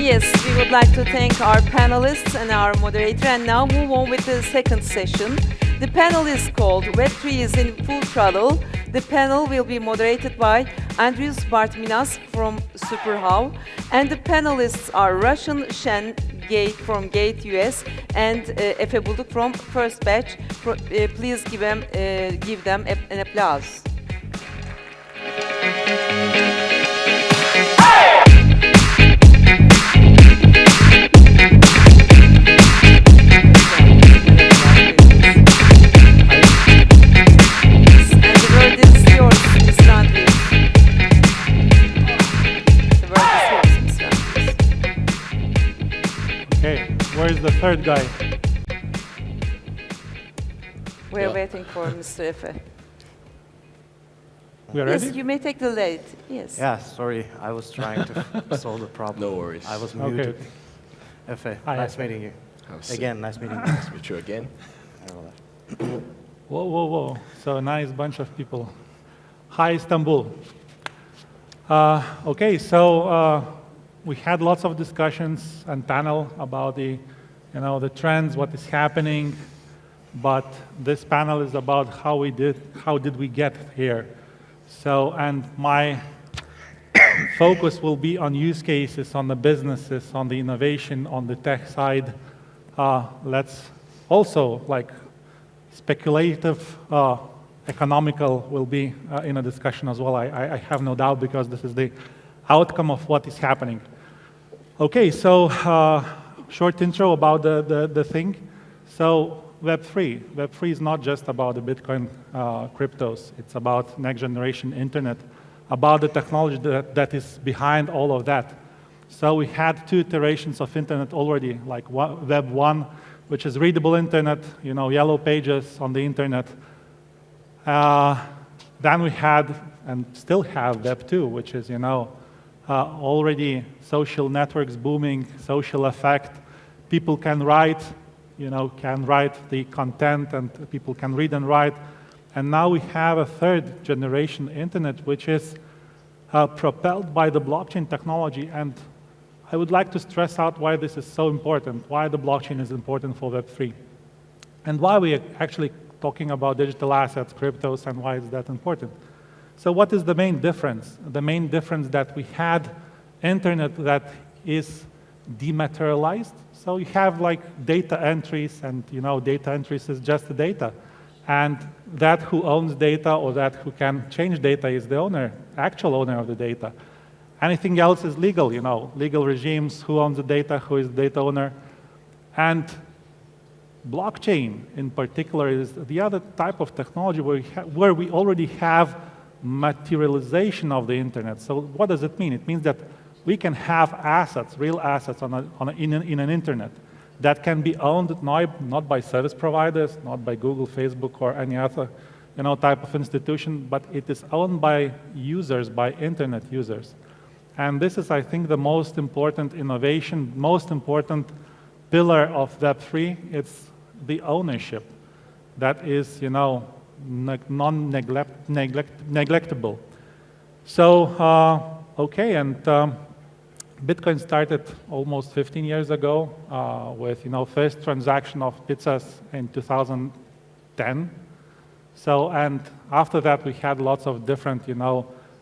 yes, we would like to thank our panelists and our moderator, and now move on with the second session. The panel is called Web3 is in Full Throttle. The panel will be moderated by Andrius Bartminas from SuperHow, and the panelists are Russian Shen Gate from Gate US and Efe Bulduk from First Batch. Please give them an applause. Where's the third guy? We're waiting for Mr. Efe. We are ready? Yes, you may take the lead. Yes. Yeah, sorry, I was trying to solve the problem. No worries. I was muted. Okay. Efe, Hi, nice Efe. meeting you. Again, nice meeting you. Nice to meet you again. Whoa, whoa, whoa. So nice bunch of people. Hi, Istanbul. Okay, so we had lots of discussions and panel about the trends, what is happening, but this panel is about how did we get here. So, and my focus will be on use cases, on the businesses, on the innovation, on the tech side. Let's also, like, speculative, economical will be in a discussion as well. I have no doubt, because this is the outcome of what is happening. Okay, so short intro about the thing. So Web3. Web3 is not just about the Bitcoin cryptos. It's about next generation internet, about the technology that is behind all of that. So we had 2 iterations of internet already, like Web 1, which is readable internet, yellow pages on the internet. Then we had, and still have, Web 2, which is, already social networks booming, social effect. People can write, can write the content, and people can read and write. And now we have a 3rd generation internet, which is propelled by the blockchain technology. And I would like to stress out why this is so important, why the blockchain is important for Web3, and why we are actually talking about digital assets, cryptos, and why is that important. So what is the main difference? The main difference that we had internet that is dematerialized. So you have like data entries, and data entries is just the data. And that who owns data, or that who can change data, is the owner, actual owner of the data. Anything else is legal, legal regimes, who owns the data, who is the data owner. And blockchain in particular is the other type of technology where we already have materialization of the internet. So what does it mean? It means that we can have assets, real assets in an internet that can be owned not by service providers, not by Google, Facebook, or any other type of institution, but it is owned by users, by internet users. And this is, I think, the most important innovation, most important pillar of Web3. It's the ownership that is, non-neglectable. So, okay, and Bitcoin started almost 15 years ago with, first transaction of pizzas in 2010. So, and after that, we had lots of different,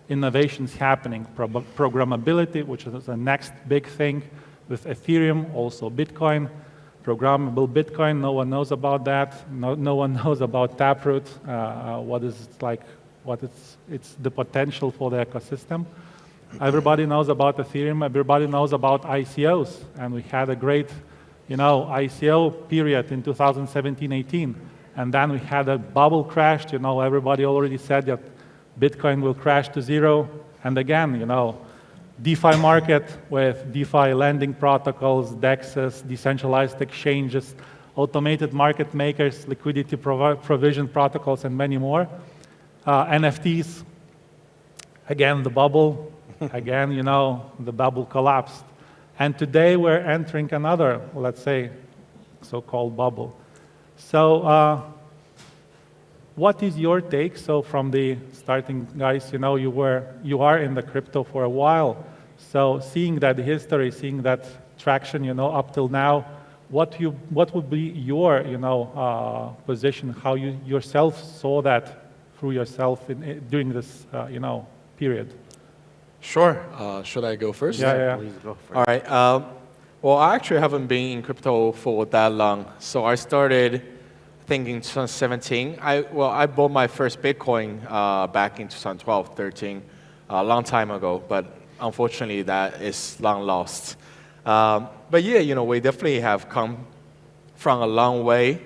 innovations happening. Programmability, which is the next big thing, with Ethereum, also Bitcoin. Programmable Bitcoin, no one knows about that. No one knows about Taproot, it's the potential for the ecosystem. Everybody knows about Ethereum, everybody knows about ICOs, and we had a great, ICO period in 2017-18, and then we had a bubble crash. Everybody already said that Bitcoin will crash to 0, and again, DeFi market with DeFi lending protocols, DEXs, decentralized exchanges, automated market makers, liquidity provision protocols, and many more. NFTs, again, the bubble, again, the bubble collapsed. And today we're entering another, let's say, so-called bubble. So what is your take? So from the starting guys, you are in the crypto for a while. So seeing that history, seeing that traction, you know, up till now, what would be your, you know, position, how you yourself saw that through yourself during this, you know, period? Sure. Should I go first? Yeah. Please go for All it. right. Well, I actually haven't been in crypto for that long. So I started, I think, in 2017. I bought my first Bitcoin back in 2012, 13, a long time ago. But unfortunately, that is long lost. But yeah, you know, we definitely have come from a long way,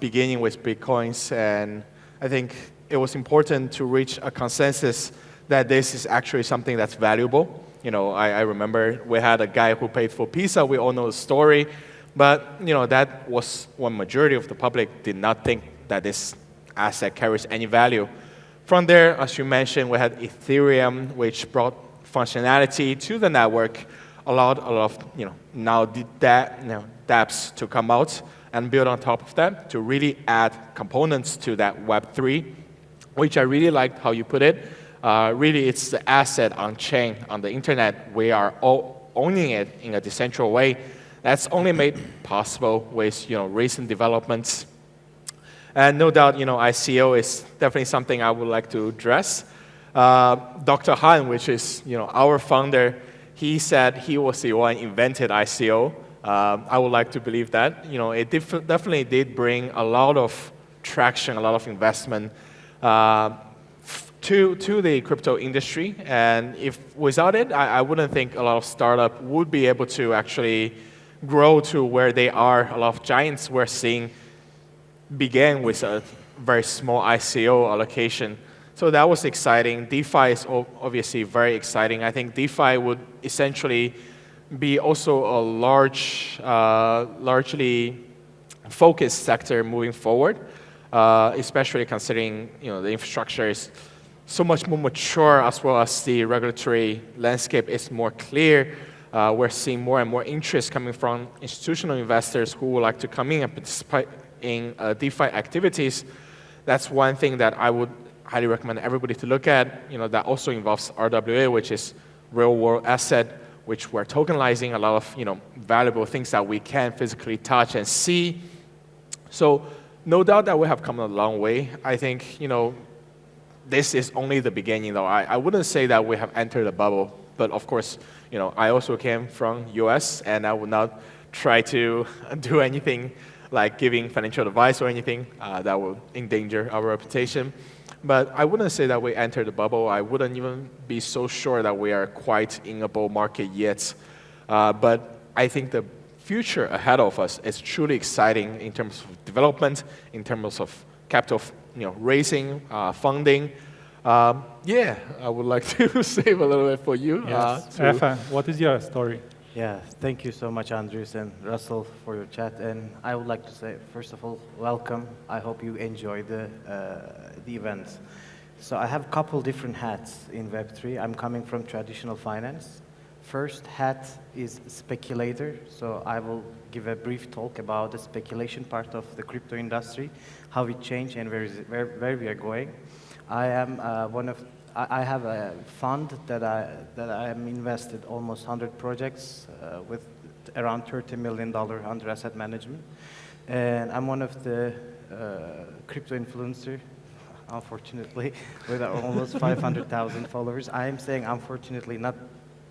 beginning with Bitcoins. And I think it was important to reach a consensus that this is actually something that's valuable. You know, I remember we had a guy who paid for pizza. We all know the story. But, you know, that was when majority of the public did not think that this asset carries any value. From there, as you mentioned, we had Ethereum, which brought functionality to the network, allowed a lot of, you know, now dApps to come out and build on top of that to really add components to that Web3, which I really liked how you put it. Really, it's the asset on chain, on the internet. We are all owning it in a decentralized way. That's only made possible with, you know, recent developments. And no doubt, you know, ICO is definitely something I would like to address. Dr. Han, which is, you know, our founder, he said he was the one invented ICO. I would like to believe that. You know, it definitely did bring a lot of traction, a lot of investment to the crypto industry. And if without it, I wouldn't think a lot of startup would be able to actually grow to where they are. A lot of giants we're seeing began with a very small ICO allocation. So that was exciting. DeFi is obviously very exciting. I think DeFi would essentially be also a largely focused sector moving forward, especially considering, you know, the infrastructure is so much more mature, as well as the regulatory landscape is more clear. We're seeing more and more interest coming from institutional investors who would like to come in and participate in DeFi activities. That's one thing that I would highly recommend everybody to look at. You know, that also involves RWA, which is real-world asset, which we're tokenizing a lot of, you know, valuable things that we can physically touch and see. So no doubt that we have come a long way. I think, you know, this is only the beginning, though. I wouldn't say that we have entered a bubble, but of course, you know, I also came from US, and I would not try to do anything like giving financial advice or anything that would endanger our reputation. But I wouldn't say that we entered the bubble. I wouldn't even be so sure that we are quite in a bull market yet. But I think the future ahead of us is truly exciting in terms of development, in terms of capital, you know, raising, funding. Yeah, I would like to save a little bit for you. Yes. Efe, what is your story? Yeah, thank you so much, Andres and Russell, for your chat. And I would like to say, first of all, welcome. I hope you enjoy the event. So I have a couple different hats in Web3. I'm coming from traditional finance. First hat is speculator. So I will give a brief talk about the speculation part of the crypto industry, how it changed and where we are going. I am I have a fund that I am invested almost 100 projects with around $30 million under asset management. And I'm one of the crypto influencer, unfortunately, with almost 500,000 followers. I am saying unfortunately, not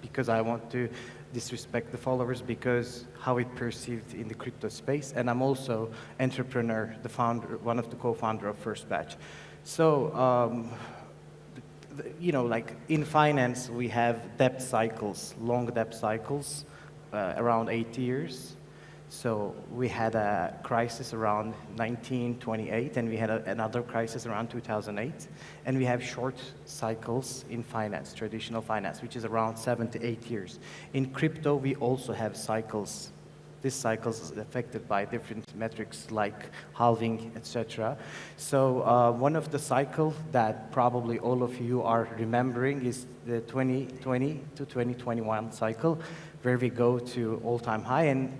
because I want to disrespect the followers, because how it perceived in the crypto space. And I'm also entrepreneur, the founder, one of the co-founder of First Batch. So, you know, like in finance, we have debt cycles, long debt cycles, around 8 years. So we had a crisis around 1928, and we had another crisis around 2008. And we have short cycles in finance, traditional finance, which is around 7 to 8 years. In crypto, we also have cycles. This cycle is affected by different metrics like halving, etc. So one of the cycle that probably all of you are remembering is the 2020 to 2021 cycle, where we go to all-time high. And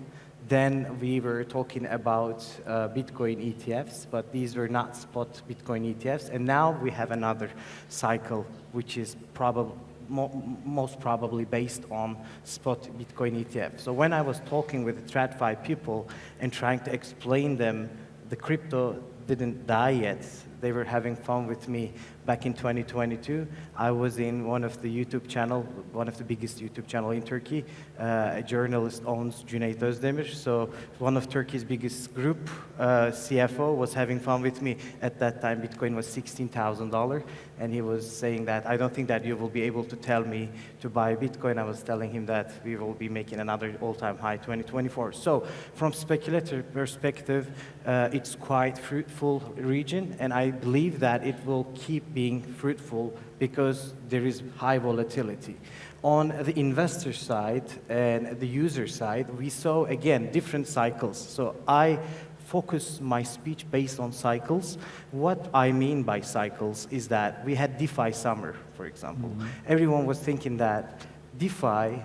then we were talking about Bitcoin ETFs, but these were not spot Bitcoin ETFs. And now we have another cycle, which is probably most probably based on spot Bitcoin ETF. So when I was talking with the TradFi people and trying to explain them the crypto didn't die yet, they were having fun with me. Back in 2022, I was in one of the YouTube channel, one of the biggest YouTube channel in Turkey. A journalist owns Cüneyt Özdemir, so one of Turkey's biggest group, CFO, was having fun with me. At that time, Bitcoin was $16,000, and he was saying that, I don't think that you will be able to tell me to buy Bitcoin. I was telling him that we will be making another all-time high 2024. So from speculative perspective, it's quite fruitful region, and I believe that it will keep being fruitful because there is high volatility. On the investor side and the user side, we saw, again, different cycles. So I focus my speech based on cycles. What I mean by cycles is that we had DeFi summer, for example. Everyone was thinking that DeFi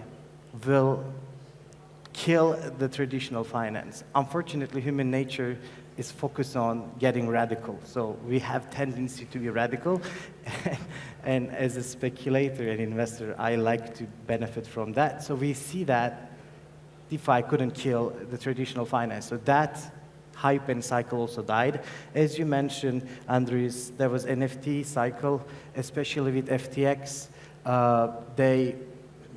will kill the traditional finance. Unfortunately, human nature is focused on getting radical. So we have tendency to be radical. And as a speculator and investor, I like to benefit from that. So we see that DeFi couldn't kill the traditional finance. So that hype and cycle also died. As you mentioned, Andres, there was NFT cycle, especially with FTX. They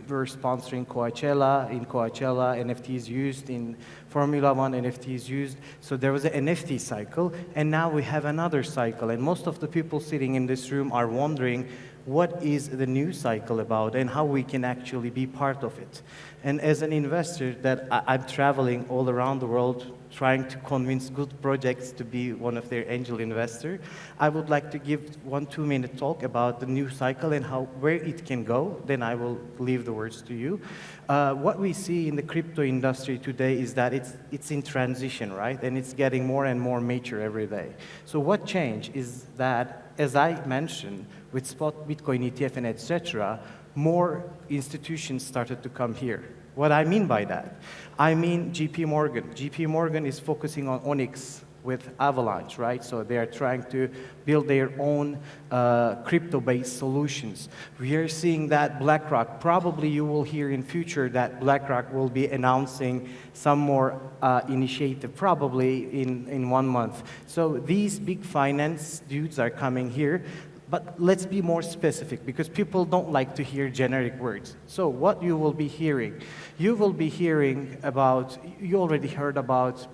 were sponsoring Coachella. In Coachella, NFTs used. In Formula One, NFTs used. So there was an NFT cycle, and now we have another cycle. And most of the people sitting in this room are wondering what is the new cycle about and how we can actually be part of it. And as an investor, that I'm traveling all around the world trying to convince good projects to be one of their angel investor, I would like to give 1-2 minute talk about the new cycle and where it can go. Then I will leave the words to you. What we see in the crypto industry today is that it's in transition, right? And it's getting more and more mature every day. So what changed is that, as I mentioned, with spot Bitcoin ETF and etc., more institutions started to come here. What I mean by that? I mean JP Morgan. JP Morgan is focusing on Onyx with Avalanche, right? So they are trying to build their own crypto-based solutions. We are seeing that BlackRock, probably you will hear in future that BlackRock will be announcing some more initiative, probably in 1 month. So these big finance dudes are coming here. But let's be more specific, because people don't like to hear generic words. So what you will be hearing? You will be hearing about, you already heard about,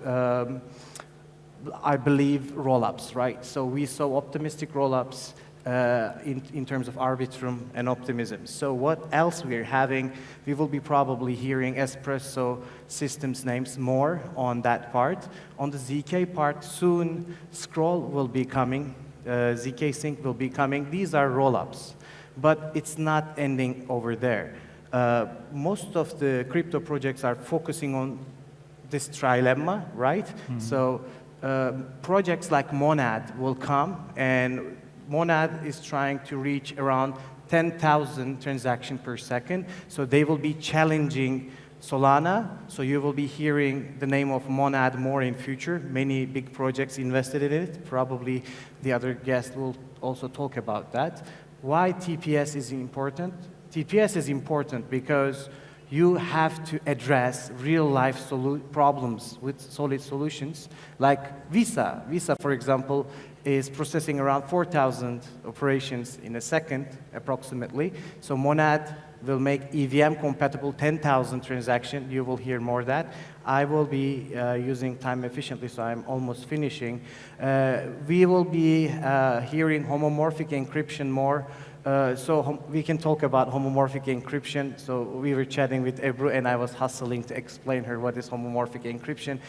I believe, roll-ups, right? So we saw optimistic roll-ups in terms of Arbitrum and Optimism. So what else we're having? We will be probably hearing Espresso Systems names more on that part. On the ZK part, soon Scroll will be coming. ZK Sync will be coming. These are roll-ups, but it's not ending over there. Most of the crypto projects are focusing on this trilemma, right? So projects like Monad will come, and Monad is trying to reach around 10,000 transactions per second. So they will be challenging Solana, so you will be hearing the name of Monad more in future. Many big projects invested in it. Probably the other guest will also talk about that. Why TPS is important? TPS is important because you have to address real-life problems with solid solutions, like Visa. Visa, for example, is processing around 4,000 operations in a second, approximately. So Monad will make EVM compatible 10,000 transactions. You will hear more of that. I will be using time efficiently, so I'm almost finishing. We will be hearing homomorphic encryption more. So we can talk about homomorphic encryption. So we were chatting with Ebru, and I was hustling to explain her what is homomorphic encryption.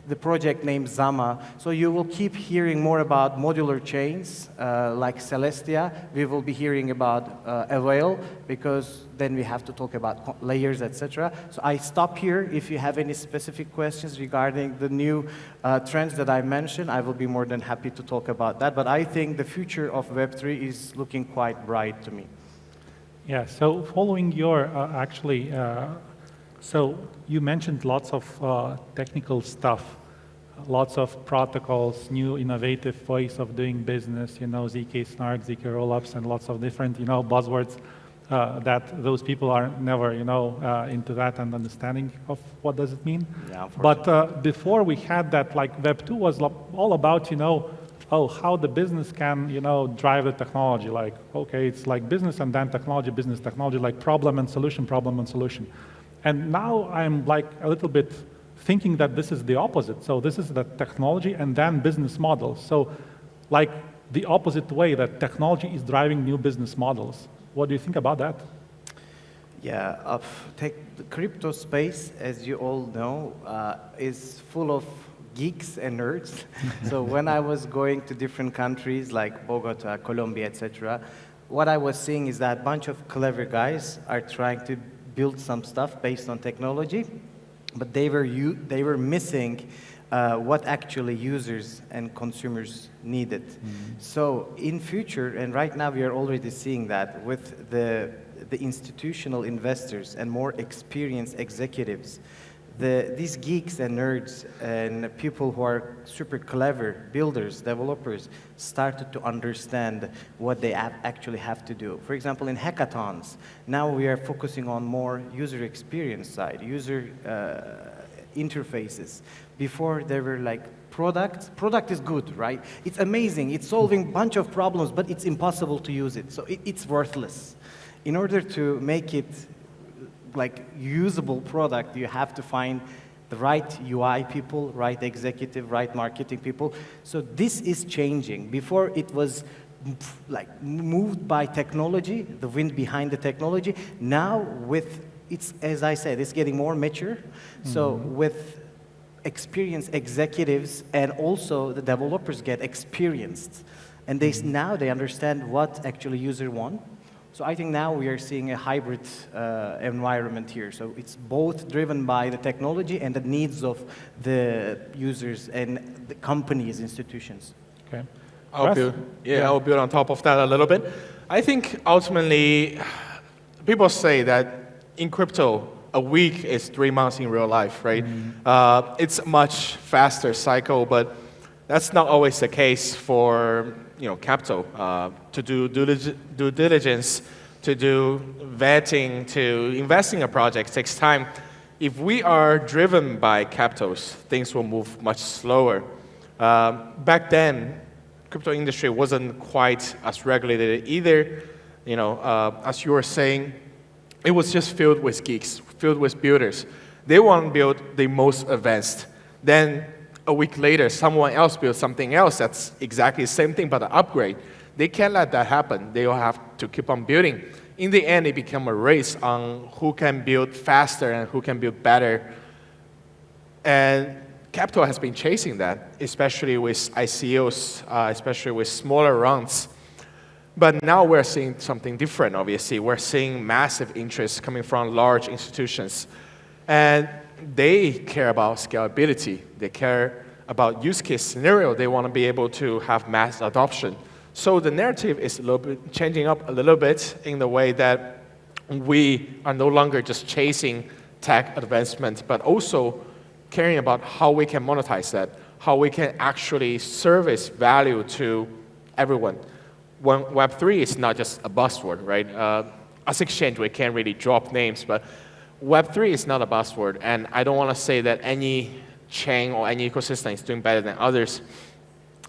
The project named Zama. So you will keep hearing more about modular chains like Celestia. We will be hearing about Avail, because then we have to talk about layers, etc. So I stop here. If you have any specific questions regarding the new trends that I mentioned, I will be more than happy to talk about that. But I think the future of Web3 is looking quite bright to me. Yeah, so following your, so you mentioned lots of technical stuff, lots of protocols, new innovative ways of doing business, ZK Snark, ZK Rollups, and lots of different, buzzwords. that those people are never, into that and understanding of what does it mean. Yeah, unfortunately. But before we had that, like Web 2 was all about, how the business can, drive the technology. Like, okay, it's like business and then technology, business, technology, like problem and solution, problem and solution. And now I'm like a little bit thinking that this is the opposite. So this is the technology and then business models. So like the opposite way, that technology is driving new business models. What do you think about that? Yeah, take the crypto space, as you all know, is full of geeks and nerds. So when I was going to different countries like Bogota, Colombia, etc., what I was seeing is that a bunch of clever guys are trying to build some stuff based on technology, but they were missing what actually users and consumers needed. So in future, and right now we are already seeing that with the institutional investors and more experienced executives, these geeks and nerds and people who are super clever builders, developers, started to understand what they actually have to do. For example, in hackathons, now we are focusing on more user experience side, user interfaces. Before they were like product is good, right? It's amazing, it's solving a bunch of problems, but it's impossible to use it, so it's worthless. In order to make it like usable product, you have to find the right UI people, right executive, right marketing people. So this is changing. Before it was like moved by technology, the wind behind the technology. Now it's, as I said, it's getting more mature. So with experienced executives and also the developers get experienced. And now they understand what actually users want. So I think now we are seeing a hybrid environment here. So it's both driven by the technology and the needs of the users and the companies, institutions. Okay. I'll build on top of that a little bit. I think ultimately, people say that in crypto, a week is 3 months in real life, right? It's a much faster cycle, but that's not always the case for capital. To do due diligence, to do vetting, to invest in a project takes time. If we are driven by capitals, things will move much slower. Back then, crypto industry wasn't quite as regulated either. As you were saying, it was just filled with geeks, filled with builders. They want to build the most advanced. Then a week later, someone else builds something else that's exactly the same thing but an upgrade. They can't let that happen. They will have to keep on building. In the end, it became a race on who can build faster and who can build better. And capital has been chasing that, especially with ICOs, especially with smaller rounds. But now we're seeing something different, obviously. We're seeing massive interest coming from large institutions. And they care about scalability. They care about use case scenario. They want to be able to have mass adoption. So the narrative is a little bit changing up a little bit in the way that we are no longer just chasing tech advancement, but also caring about how we can monetize that, how we can actually service value to everyone. When Web3 is not just a buzzword, right? As exchange, we can't really drop names, but Web3 is not a buzzword, and I don't want to say that any chain or any ecosystem is doing better than others.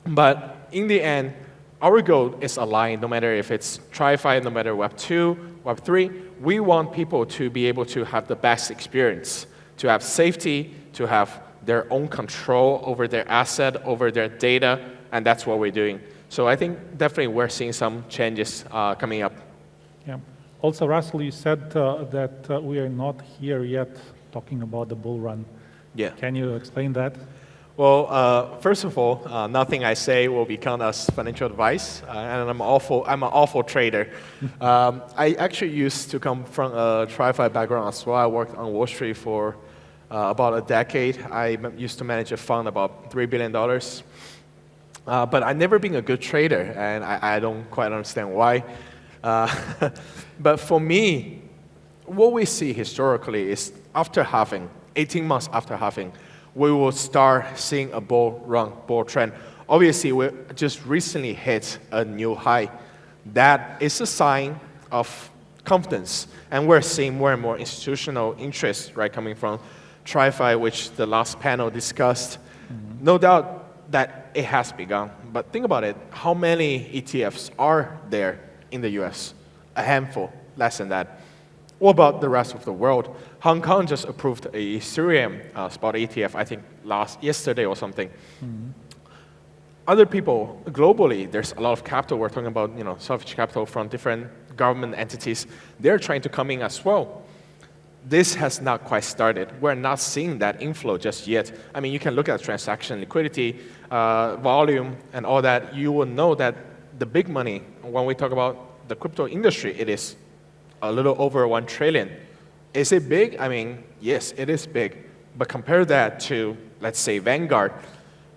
But in the end, our goal is aligned, no matter if it's TradFi, no matter Web2, Web3. We want people to be able to have the best experience, to have safety, to have their own control over their asset, over their data, and that's what we're doing. So I think definitely we're seeing some changes coming up. Yeah. Also, Russell, you said that we are not here yet talking about the bull run. Yeah. Can you explain that? Well, first of all, nothing I say will be counted as financial advice, and I'm an awful trader. I actually used to come from a TradFi background as well. I worked on Wall Street for about a decade. I used to manage a fund about $3 billion. But I've never been a good trader, and I don't quite understand why. But for me, what we see historically is after halving, 18 months after halving, we will start seeing a bull trend. Obviously, we just recently hit a new high. That is a sign of confidence. And we're seeing more and more institutional interest, right, coming from TradFi, which the last panel discussed. No doubt that it has begun. But think about it, how many ETFs are there in the US? A handful, less than that. What about the rest of the world? Hong Kong just approved a Ethereum spot ETF, I think yesterday or something. Other people globally, there's a lot of capital. We're talking about selfish capital from different government entities. They're trying to come in as well. This has not quite started. We're not seeing that inflow just yet. I mean, you can look at transaction liquidity, volume, and all that. You will know that the big money, when we talk about the crypto industry, it is a little over 1 trillion. Is it big? I mean, yes, it is big. But compare that to, let's say, Vanguard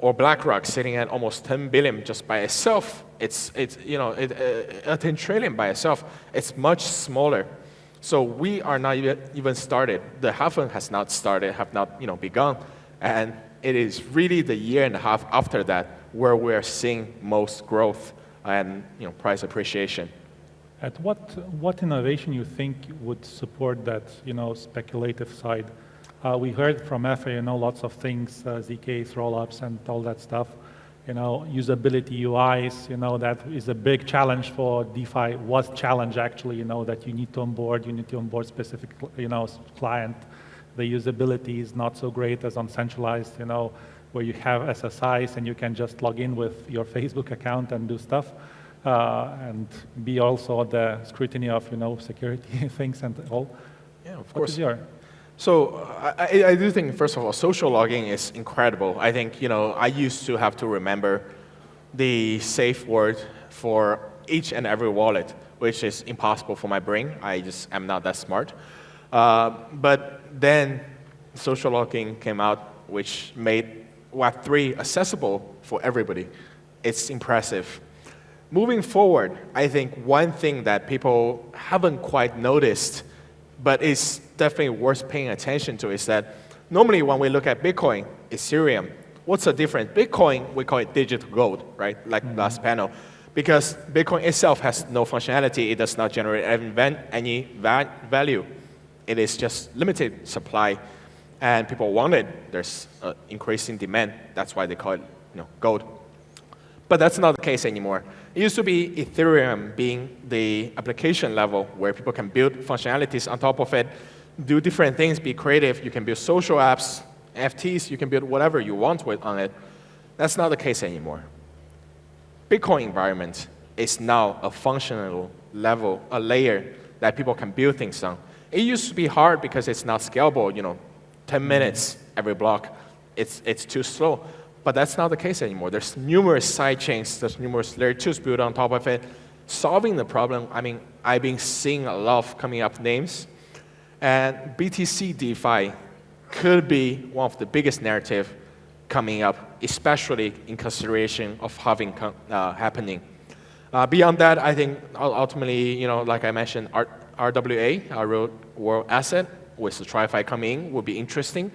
or BlackRock sitting at almost 10 billion just by itself. It's 10 trillion by itself. It's much smaller. So we are not even started. The halving has not started, have not begun. And it is really the year and a half after that where we're seeing most growth and price appreciation. At what innovation you think would support that speculative side? We heard from Efe, lots of things, ZKs, rollups, and all that stuff. Usability, UIs, that is a big challenge for DeFi. Was challenge actually, that you need to onboard specific, client. The usability is not so great as on centralized, where you have SSIs and you can just log in with your Facebook account and do stuff. And be also the scrutiny of security things and all. Yeah, of course. What is your? So I do think, first of all, social logging is incredible. I think I used to have to remember the safe word for each and every wallet, which is impossible for my brain. I just am not that smart. But then social logging came out, which made Web3 accessible for everybody. It's impressive. Moving forward, I think one thing that people haven't quite noticed, but is definitely worth paying attention to, is that normally when we look at Bitcoin, Ethereum, what's the difference? Bitcoin, we call it digital gold, right? Like last panel. Because Bitcoin itself has no functionality, it does not generate any value. It is just limited supply, and people want it. There's increasing demand. That's why they call it gold. But that's not the case anymore. It used to be Ethereum being the application level where people can build functionalities on top of it, do different things, be creative. You can build social apps, NFTs, you can build whatever you want on it. That's not the case anymore. Bitcoin environment is now a functional level, a layer that people can build things on. It used to be hard because it's not scalable, 10 minutes every block. It's too slow. But that's not the case anymore. There's numerous side chains, there's numerous layer 2s built on top of it. Solving the problem, I mean, I've been seeing a lot of coming up names. And BTC DeFi could be one of the biggest narrative coming up, especially in consideration of halving happening. Beyond that, I think ultimately, like I mentioned, RWA, our real world asset, with the TradFi coming in, will be interesting.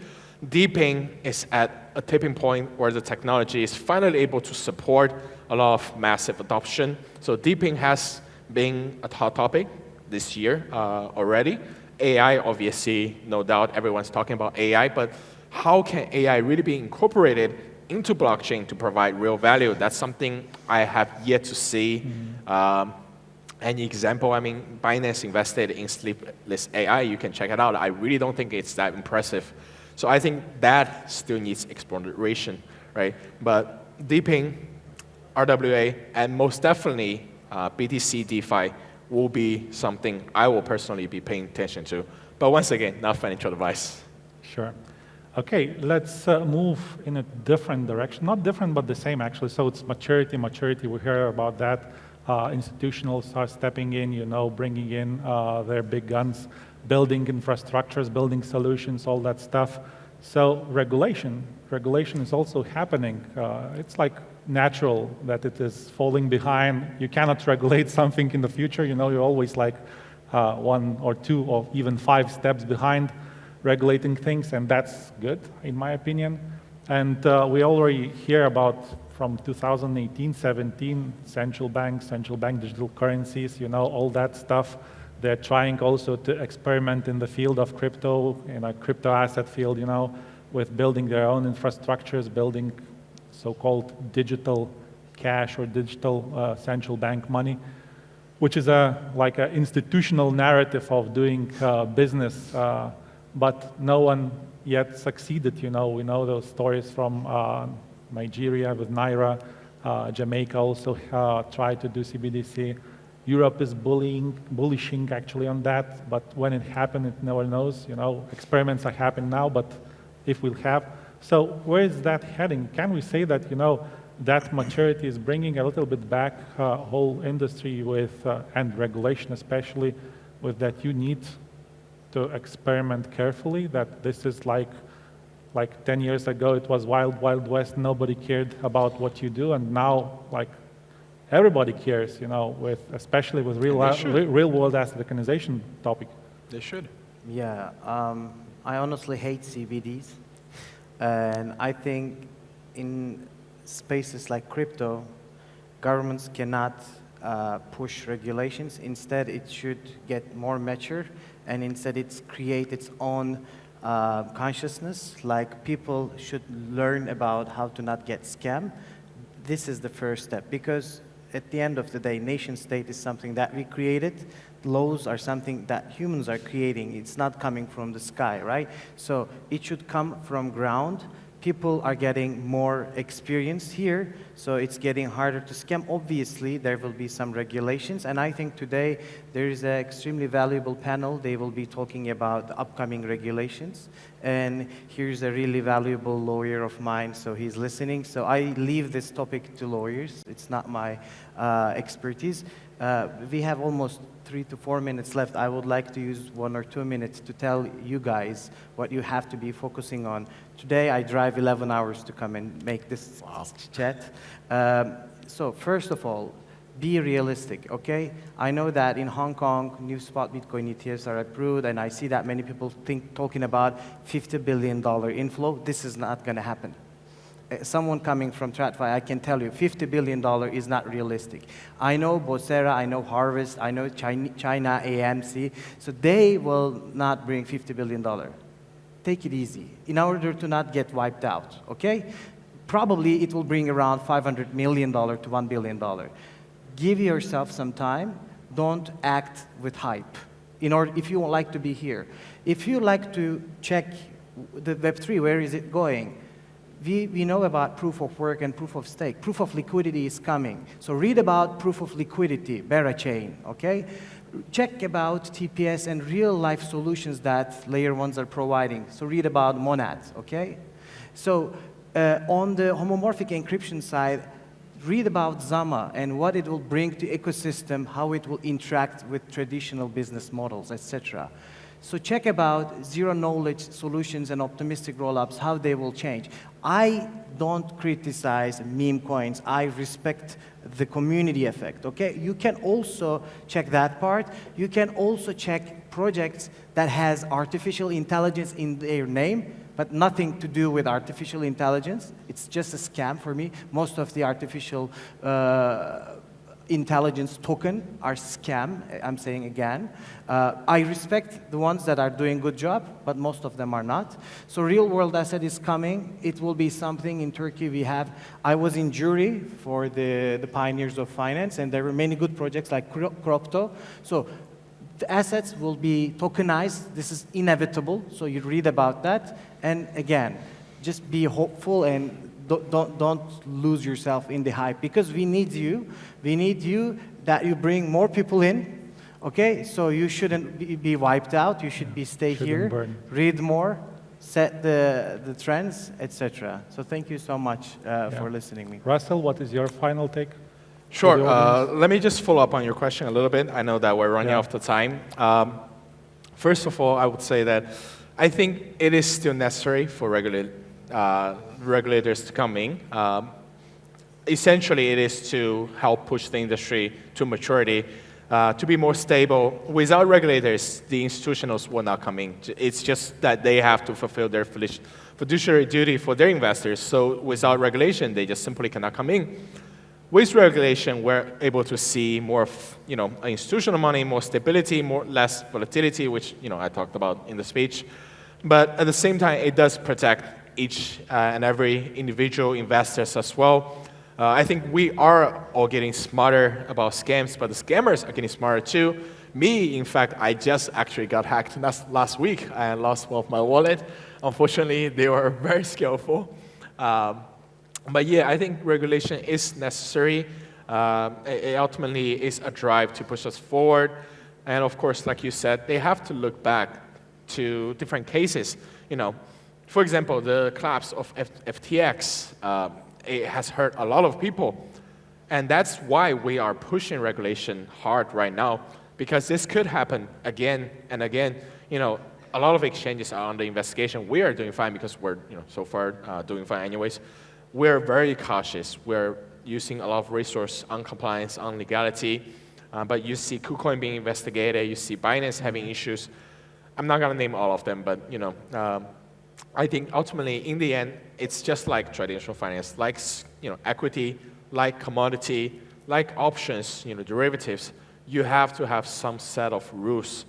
Deeping is at a tipping point where the technology is finally able to support a lot of massive adoption. So deeping has been a hot topic this year already. AI, obviously, no doubt, everyone's talking about AI, but how can AI really be incorporated into blockchain to provide real value? That's something I have yet to see. Any example, I mean, Binance invested in Sleepless AI. You can check it out. I really don't think it's that impressive. So I think that still needs exploration, right? But deeping, RWA, and most definitely BTC DeFi will be something I will personally be paying attention to. But once again, not financial advice. Sure. Okay, let's move in a different direction. Not different, but the same, actually. So it's maturity. We hear about that. Institutionals are stepping in, bringing in their big guns, building infrastructures, building solutions, all that stuff. So regulation is also happening. It's like natural that it is falling behind. You cannot regulate something in the future. You're always like 1 or 2 or even 5 steps behind regulating things, and that's good, in my opinion. And we already hear about, from 2018, 17, central bank digital currencies, all that stuff. They're trying also to experiment in the field of crypto, in a crypto asset field, with building their own infrastructures, building so-called digital cash or digital central bank money, which is like an institutional narrative of doing business, but no one yet succeeded. We know those stories from Nigeria with Naira, Jamaica also tried to do CBDC. Europe is bullishing actually on that, but when it happened, it never knows. Experiments are happening now, but if we'll have. So where is that heading? Can we say that, that maturity is bringing a little bit back whole industry with, and regulation especially, with that you need to experiment carefully, that this is like 10 years ago, it was wild, wild west, nobody cared about what you do, and now, everybody cares, especially with real world asset tokenization topic. They should. Yeah, I honestly hate CBDs, and I think in spaces like crypto, governments cannot push regulations. Instead, it should get more mature, and instead it's create its own consciousness, like people should learn about how to not get scammed. This is the first step, because at the end of the day, nation state is something that we created. Laws are something that humans are creating. It's not coming from the sky, right? So it should come from ground. People are getting more experience here, so it's getting harder to scam. Obviously, there will be some regulations, and I think today there is an extremely valuable panel. They will be talking about the upcoming regulations, and here's a really valuable lawyer of mine, so he's listening. So I leave this topic to lawyers. It's not my expertise. We have almost 3 to 4 minutes left. I would like to use 1 or 2 minutes to tell you guys what you have to be focusing on. Today, I drive 11 hours to come and make this chat. So first of all, be realistic, okay? I know that in Hong Kong, new spot Bitcoin ETFs are approved, and I see that many people talking about $50 billion inflow. This is not going to happen. Someone coming from TradFi, I can tell you, $50 billion is not realistic. I know Bosera, I know Harvest, I know China AMC, so they will not bring $50 billion. Take it easy, in order to not get wiped out, okay? Probably it will bring around $500 million to $1 billion. Give yourself some time, don't act with hype, if you would like to be here. If you like to check the Web3, where is it going? We know about proof of work and proof of stake. Proof of liquidity is coming. So read about proof of liquidity, Berachain, okay? Check about TPS and real-life solutions that layer ones are providing. So read about monads, okay? So on the homomorphic encryption side, read about Zama and what it will bring to ecosystem, how it will interact with traditional business models, etc. So check about zero-knowledge solutions and optimistic rollups, how they will change. I don't criticize meme coins. I respect the community effect, okay? You can also check that part. You can also check projects that has artificial intelligence in their name, but nothing to do with artificial intelligence. It's just a scam for me. Most of the artificial intelligence token are scam, I'm saying again. I respect the ones that are doing good job, but most of them are not. So real world asset is coming. It will be something in Turkey we have. I was in jury for the Pioneers of Finance, and there were many good projects like Cropto. So the assets will be tokenized. This is inevitable, so you read about that. And again, just be hopeful and don't lose yourself in the hype, because we need you. We need you, that you bring more people in, okay? So you shouldn't be wiped out. You should stay here, read more, set the trends, etc. So thank you so much for listening to me. Russell, what is your final take? Sure. Let me just follow up on your question a little bit. I know that we're running out of time. First of all, I would say that I think it is still necessary for regulators to come in. Essentially, it is to help push the industry to maturity, to be more stable. Without regulators, the institutionals will not come in. It's just that they have to fulfill their fiduciary duty for their investors. So without regulation, they just simply cannot come in. With regulation, we're able to see more of, institutional money, more stability, less volatility, which, I talked about in the speech. But at the same time, it does protect each and every individual investors as well. I think we are all getting smarter about scams, but the scammers are getting smarter too. Me, in fact, I just actually got hacked last week. I lost one of my wallet. Unfortunately, they were very skillful. But yeah, I think regulation is necessary. It ultimately is a drive to push us forward. And of course, like you said, they have to look back to different cases. For example, the collapse of FTX, it has hurt a lot of people. And that's why we are pushing regulation hard right now, because this could happen again and again. A lot of exchanges are under investigation. We are doing fine because we're so far doing fine anyways. We're very cautious. We're using a lot of resource on compliance, on legality. But you see KuCoin being investigated. You see Binance having issues. I'm not going to name all of them, but I think ultimately, in the end, it's just like traditional finance, like equity, like commodity, like options, derivatives. You have to have some set of rules.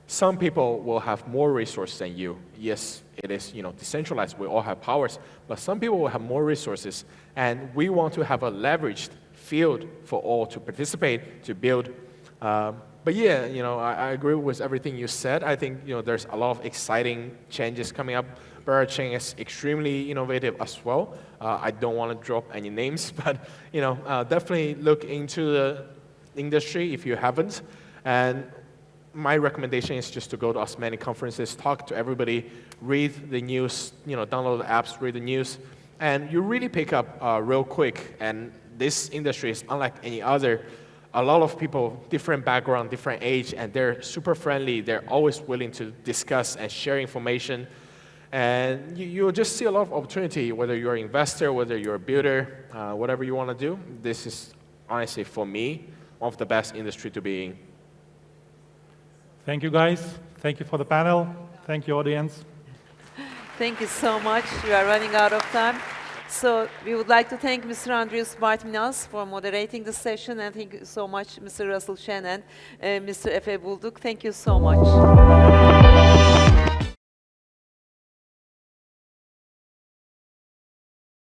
Some people will have more resources than you. Yes, it is decentralized. We all have powers, but some people will have more resources, and we want to have a leveraged field for all to participate, to build. But yeah, I agree with everything you said. I think there's a lot of exciting changes coming up. Chain is extremely innovative as well. I don't want to drop any names, but definitely look into the industry if you haven't. And my recommendation is just to go to as many conferences, talk to everybody, read the news, download the apps, read the news, and you really pick up real quick. And this industry is unlike any other. A lot of people, different background, different age, and they're super friendly. They're always willing to discuss and share information. And you'll just see a lot of opportunity, whether you're an investor, whether you're a builder, whatever you want to do. This is, honestly, for me, one of the best industry to be in. Thank you, guys. Thank you for the panel. Thank you, audience. Thank you so much. We are running out of time. So we would like to thank Mr. Andreas Bartminas for moderating the session, and thank you so much, Mr. Russell Shen and Mr. Efe Bulduk. Thank you so much.